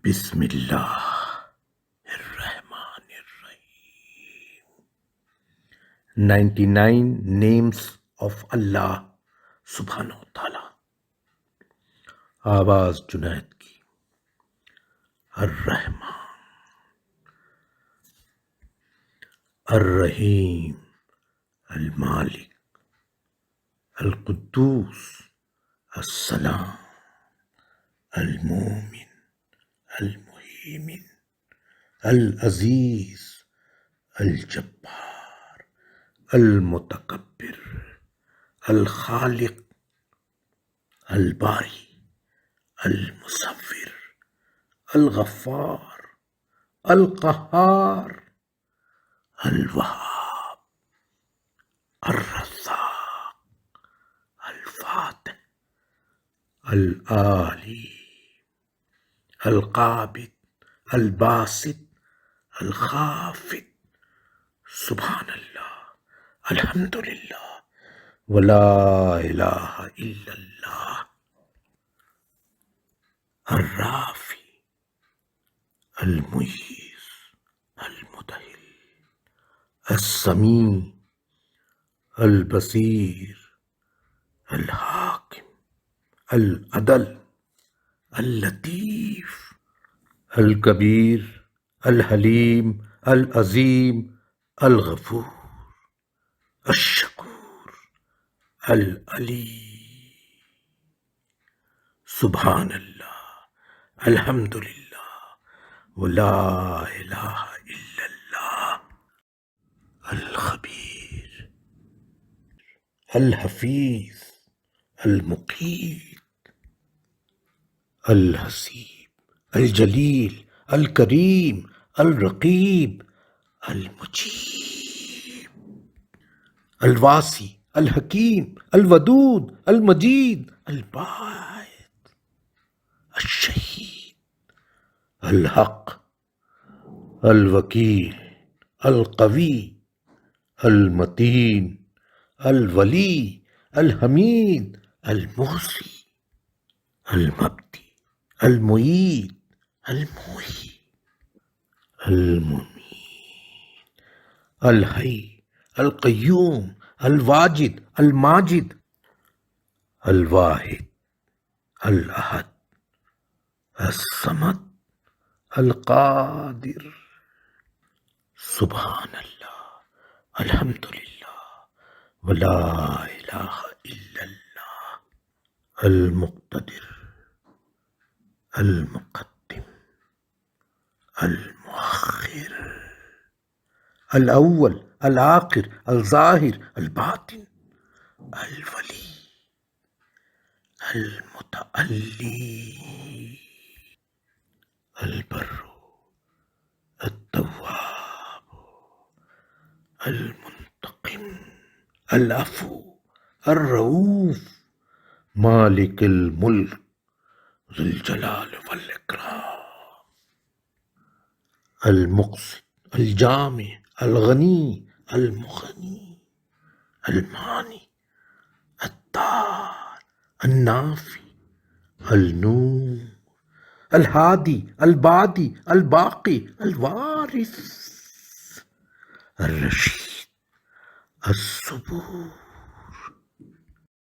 بسم اللہ الرحمن الرحیم 99 نیمز آف اللہ سبحانہ و تعالی. آواز جنید کی. الرحمن، الرحیم، المالک، القدوس، السلام، المومن، المہیمن، العزیز، الجبار، المتکبر، الخالق، الباری، المصور، الغفار، القہار، الوہاب، الرزاق، الفاتح، العالی، القابض، الباسط، الخافض. سبحان اللہ، الحمدللہ، ولا الہ الا اللہ. الرافع، المعیز، المدہل، السمیع، البصیر، الحاکم، العدل، اللطیف، الکبیر، الحلیم، العظیم، الغفور، الشکور، العلی. سبحان اللہ، الحمدللہ، ولا الہ الا اللہ. الخبیر، الحفیظ، المقیت، الحسیب، الجلیل، الکریم، الرقیب، المجیب، الواسی، الحکیم، الودود، المجید، الباعث، الشہید، الحق، الوکیل، القوی، المتین، الولی، الحمید، المحصی، المبدی، المعید، المحیی، الممیت، الحی، القیوم، الواجد، الماجد، الواحد، الاحد، الصمد، القادر. سبحان اللہ، الحمدللہ، ولا الہ الا اللہ. المقتدر، المقدم، المؤخر، الاول، الآخر، الظاہر، الباطن، الولی، المتعلی، البر، التواب، المنتقم، العفو، الرؤوف، مالک الملک، ذو الجلال والاکرام، المقسط، الجامع، الغنی، المغنی، المانی، الدار، النافی، النور، الہادی، البادی، الباقی، الوارث، الرشید، الصبور،